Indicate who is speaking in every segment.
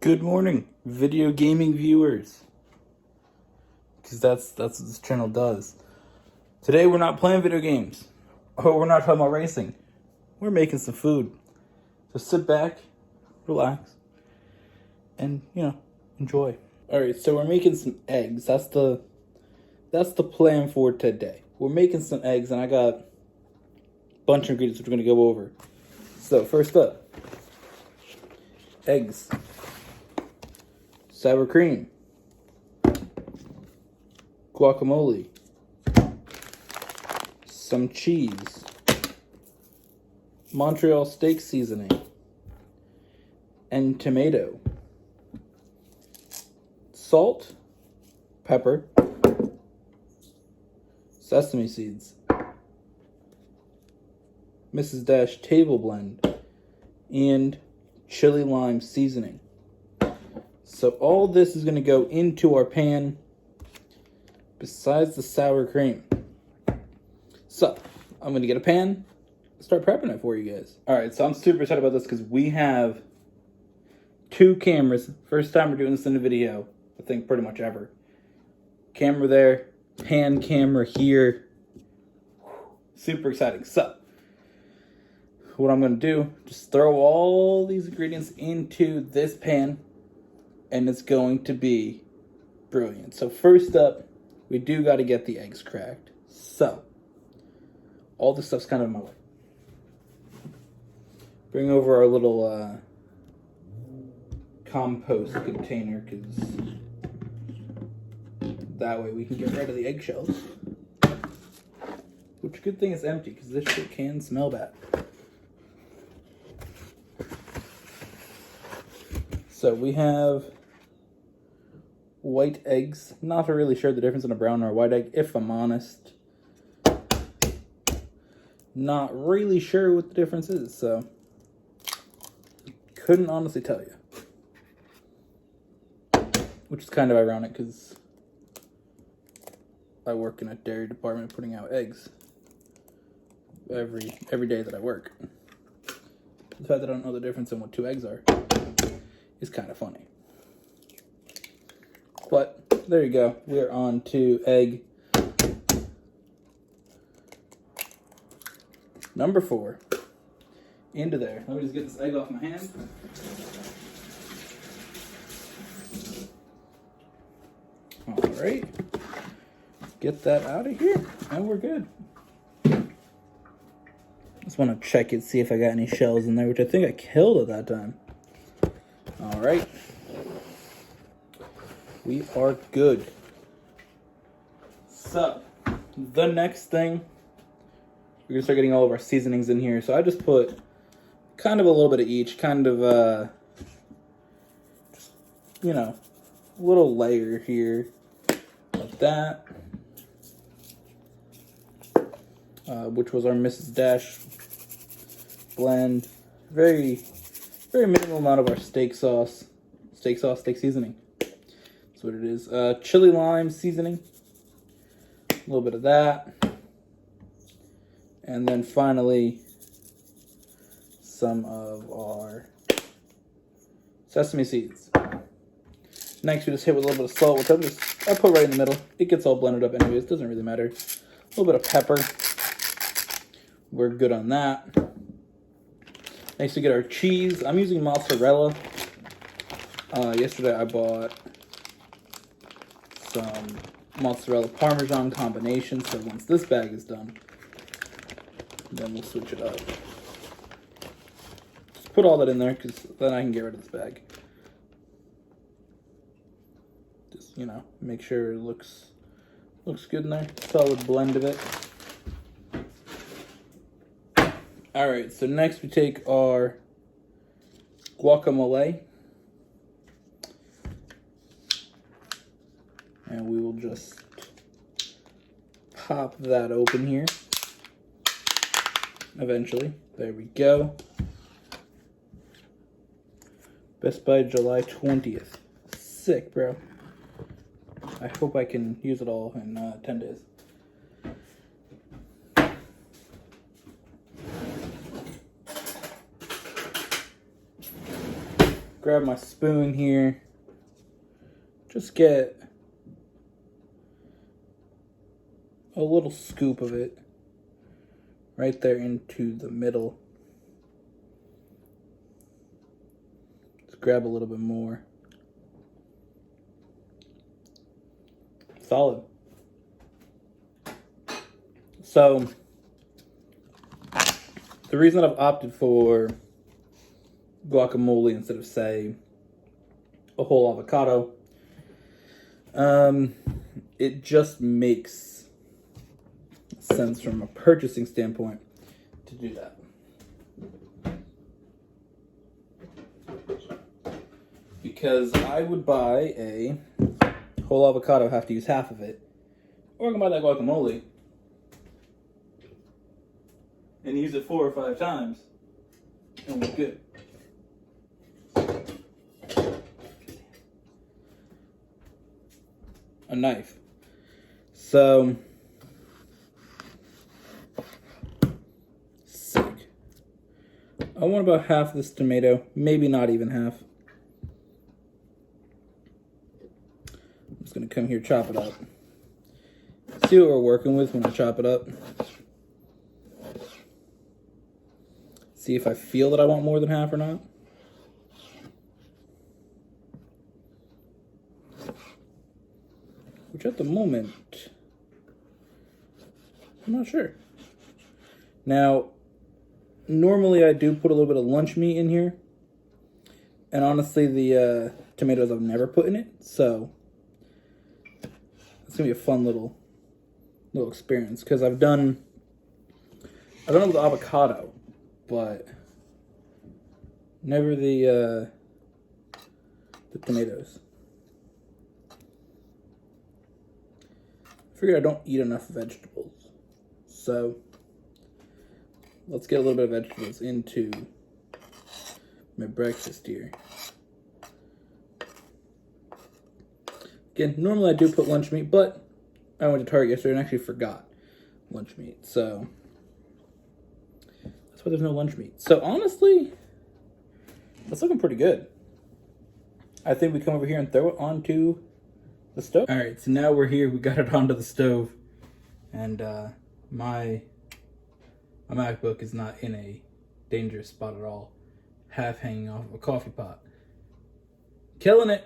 Speaker 1: Good morning, video gaming viewers. Because that's what this channel does. Today we're not playing video games. Oh, we're not talking about racing. We're making some food. So sit back, relax, and enjoy. Alright, so we're making some eggs. That's the plan for today. We're making some eggs, and I got a bunch of ingredients which we're gonna go over. So first up, eggs. Sour cream, guacamole, some cheese, Montreal steak seasoning, and tomato, salt, pepper, sesame seeds, Mrs. Dash table blend, and chili lime seasoning. So all this is going to go into our pan besides the sour cream. So I'm going to get a pan, start prepping it for you guys. Alright, so I'm super excited about this because we have two cameras. First time we're doing this in a video, I think pretty much ever. Camera there, pan camera here. Super exciting. So what I'm going to do, just throw all these ingredients into this pan, and it's going to be brilliant. So first up, we do got to get the eggs cracked. So all this stuff's kind of in my way. Bring over our little compost container, because that way we can get rid of the eggshells. Which, good thing it's empty, because this shit can smell bad. So we have white eggs. Not really sure the difference in a brown or a white egg, if I'm honest. Not really sure what the difference is, so couldn't honestly tell you. Which is kind of ironic because I work in a dairy department putting out eggs every day that I work. The fact that I don't know the difference in what two eggs are is kind of funny. But there you go. We're on to egg number 4. Into there. Let me just get this egg off my hand. Alright. Get that out of here. And we're good. Just want to check it, see if I got any shells in there, which I think I killed at that time. Alright. We are good. So, the next thing, we're going to start getting all of our seasonings in here. So I just put kind of a little bit of each, kind of, just, a little layer here, like that. Which was our Mrs. Dash blend. Very minimal amount of our steak seasoning. That's what it is. Chili lime seasoning. A little bit of that. And then finally, some of our sesame seeds. Next, we just hit with a little bit of salt, which I put right in the middle. It gets all blended up anyways, doesn't really matter. A little bit of pepper. We're good on that. Next, we get our cheese. I'm using mozzarella. Yesterday, I bought some mozzarella parmesan combination, so once this bag is done, then we'll switch it up. Just put all that in there, because then I can get rid of this bag. Just, make sure it looks good in there. Solid blend of it. Alright, so next we take our guacamole. And we will just pop that open here. Eventually. There we go. Best by July 20th. Sick, bro. I hope I can use it all in 10 days. grab my spoon here. Just get a little scoop of it right there into the middle. Just grab a little bit more. Solid. So, the reason I've opted for guacamole instead of, say, a whole avocado, it just makes sense from a purchasing standpoint to do that. Because I would buy a whole avocado, have to use half of it, or I can buy that guacamole and use it 4 or 5 times and we're good. A knife. So, sick. I want about half this tomato, maybe not even half. I'm just gonna come here, chop it up. See what we're working with when I chop it up. See if I feel that I want more than half or not. Which at the moment, I'm not sure. Now, normally I do put a little bit of lunch meat in here. And honestly, the tomatoes I've never put in it. So, it's going to be a fun little experience. Because I've done it with avocado. But never the tomatoes. I figured I don't eat enough vegetables. So let's get a little bit of vegetables into my breakfast here. Again, normally I do put lunch meat, but I went to Target yesterday and actually forgot lunch meat. So that's why there's no lunch meat. So honestly, that's looking pretty good. I think we come over here and throw it onto the stove. All right, so now we're here. We got it onto the stove, and my MacBook is not in a dangerous spot at all. Half hanging off of a coffee pot. Killing it.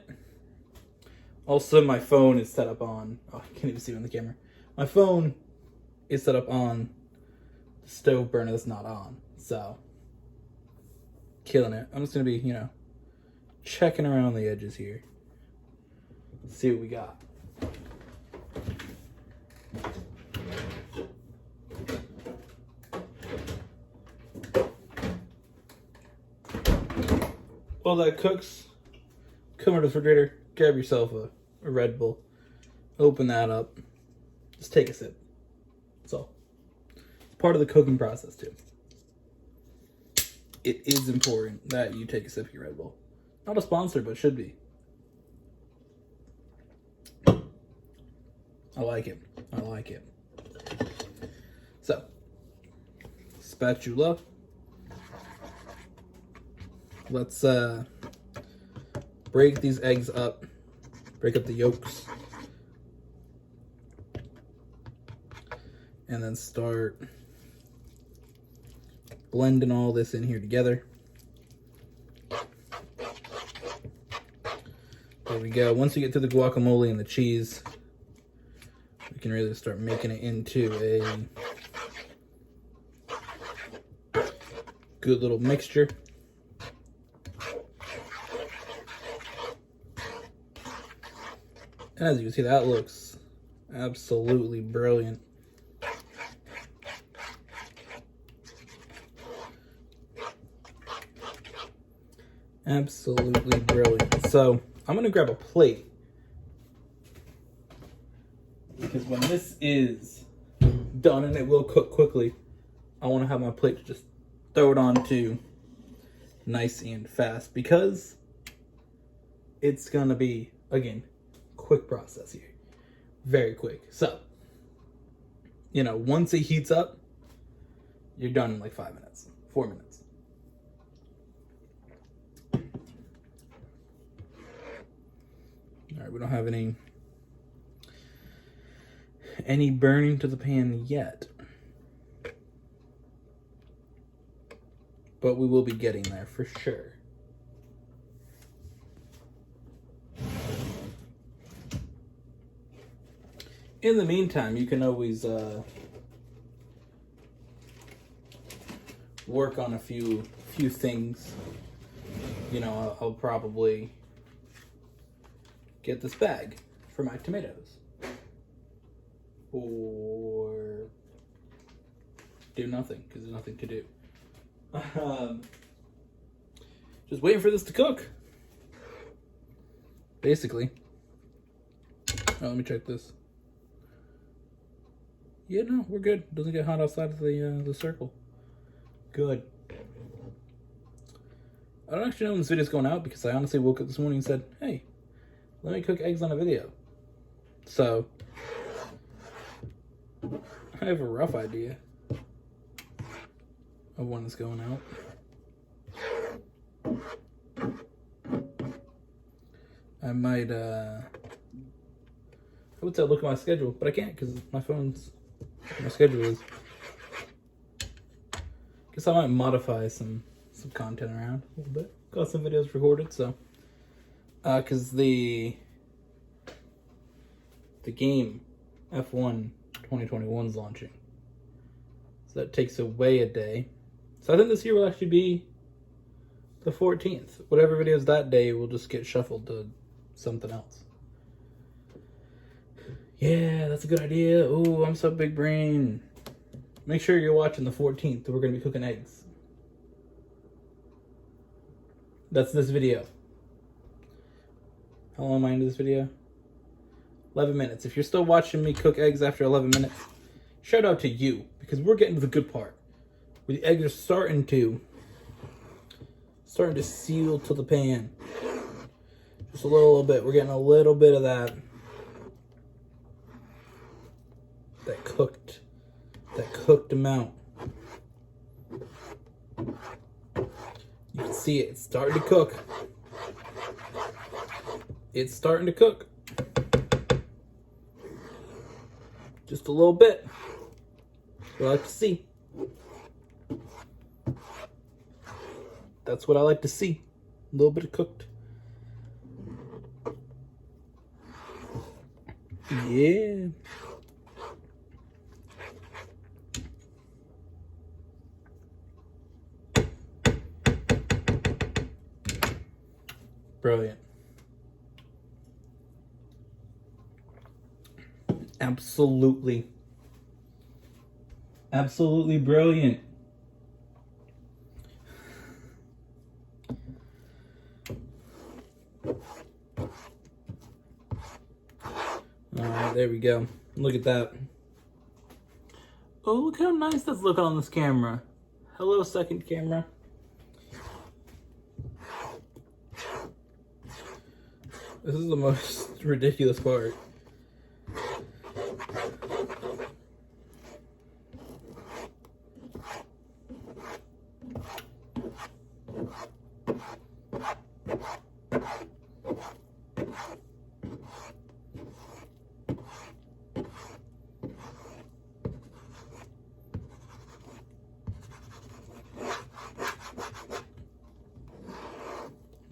Speaker 1: Also, my phone is set up on. Oh, I can't even see it on the camera. My phone is set up on the stove burner that's not on. So, killing it. I'm just gonna be, checking around the edges here. Let's see what we got. While that cooks, come to the refrigerator, grab yourself a Red Bull, open that up, just take a sip. That's all. It's part of the cooking process too. It is important that you take a sip of your Red Bull. Not a sponsor, but should be. I like it. I like it. So, spatula. Let's break these eggs up. Break up the yolks. And then start blending all this in here together. There we go. Once we get to the guacamole and the cheese, we can really start making it into a good little mixture. And as you can see, that looks absolutely brilliant. Absolutely brilliant. So I'm gonna grab a plate, because when this is done, and it will cook quickly, I want to have my plate to just throw it onto nice and fast, because it's gonna be, again, quick process here. Very quick. So, once it heats up, you're done in like 5 minutes, 4 minutes. All right, we don't have any burning to the pan yet. But we will be getting there for sure. In the meantime, you can always work on a few things. You know, I'll probably get this bag for my tomatoes, or do nothing because there's nothing to do. Just waiting for this to cook, basically. Oh, let me check this. Yeah, no, we're good. It doesn't get hot outside of the circle. Good. I don't actually know when this video's going out because I honestly woke up this morning and said, hey, let me cook eggs on a video. So, I have a rough idea of when it's going out. I might, I would say look at my schedule, but I can't because my schedule is. Guess I might modify some content around a little bit. Got some videos recorded, so. Because the game F1 2021 is launching. So that takes away a day. So I think this year will actually be the 14th. Whatever videos that day will just get shuffled to something else. Yeah, that's a good idea. Ooh, I'm so big brain. Make sure you're watching the 14th. We're going to be cooking eggs. That's this video. How long am I into this video? 11 minutes. If you're still watching me cook eggs after 11 minutes, shout out to you, because we're getting to the good part, where the eggs are starting to seal to the pan. Just a little bit. We're getting a little bit of that cooked amount. You can see it. It's starting to cook. It's starting to cook. Just a little bit. That's what I like to see. That's what I like to see. A little bit of cooked. Yeah. Brilliant. Absolutely brilliant. Alright, there we go. Look at that. Oh, look how nice that's looking on this camera. Hello, second camera. This is the most ridiculous part.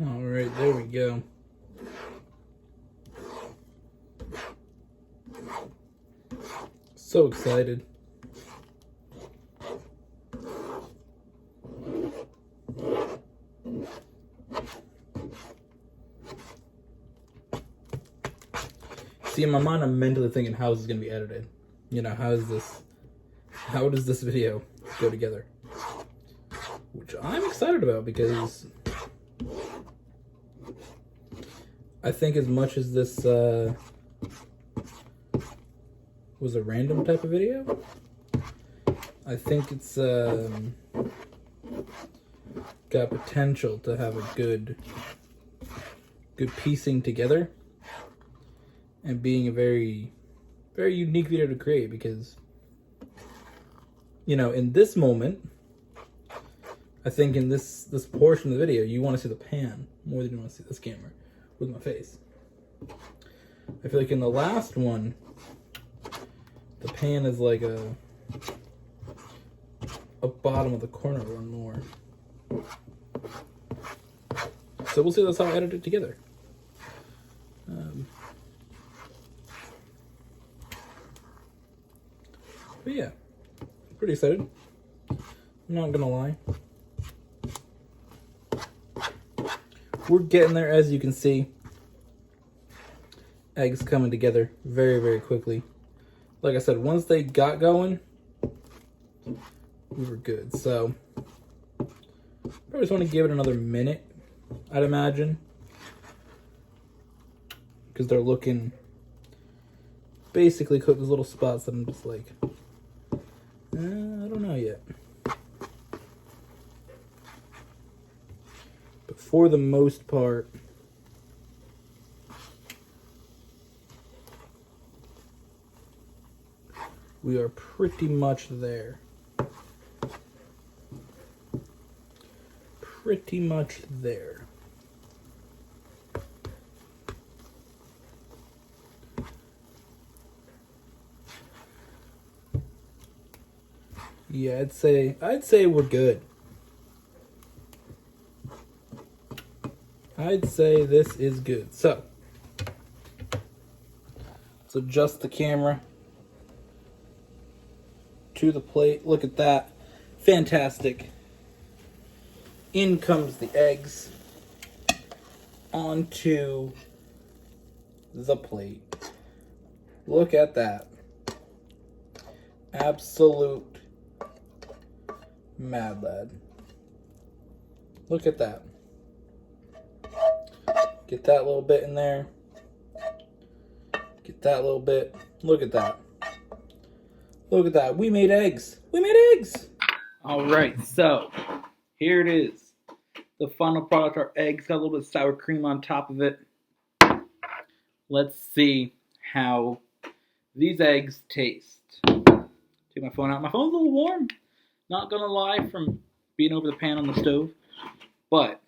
Speaker 1: All right, there we go. So excited. See, in my mind, I'm mentally thinking, how is this going to be edited? You know, how does this video go together? Which I'm excited about because I think as much as this was a random type of video, I think it's got potential to have a good piecing together and being a very, very unique video to create because, you know, in this moment, I think in this portion of the video, you want to see the pan more than you want to see this camera with my face. I feel like in the last one, the pan is like a bottom of the corner one more. So we'll see. That's how I edit it together. But yeah, pretty excited. I'm not gonna lie. We're getting there, as you can see. Eggs coming together very, very quickly. Like I said, once they got going, we were good. So, probably just want to give it another minute, I'd imagine. Because they're looking basically cooked. Those little spots that I'm just like, I don't know yet. But for the most part, we are pretty much there. Pretty much there. Yeah, I'd say we're good. I'd say this is good. So, let's adjust the camera to the plate. Look at that. Fantastic. In comes the eggs onto the plate. Look at that. Absolute mad lad. Look at that. Get that little bit in there. Get that little bit. Look at that. Look at that. We made eggs. We made eggs. All right, so here it is. The final product, our eggs. Got a little bit of sour cream on top of it. Let's see how these eggs taste. Take my phone out. My phone's a little warm. Not gonna lie, from being over the pan on the stove. But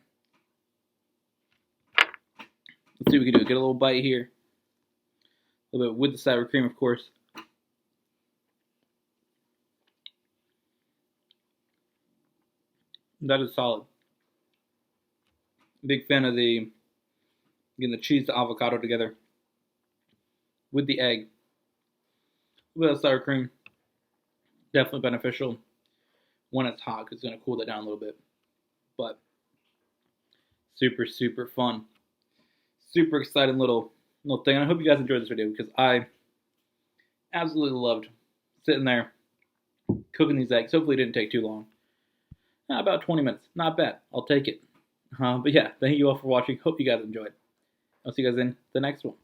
Speaker 1: let's see what we can do. Get a little bite here. A little bit with the sour cream, of course. That is solid. Big fan of getting the cheese to avocado together with the egg. A little bit of sour cream. Definitely beneficial when it's hot because it's going to cool that down a little bit. But super, super fun. Super exciting little thing. And I hope you guys enjoyed this video because I absolutely loved sitting there cooking these eggs. Hopefully it didn't take too long. About 20 minutes. Not bad. I'll take it. But yeah, thank you all for watching. Hope you guys enjoyed. I'll see you guys in the next one.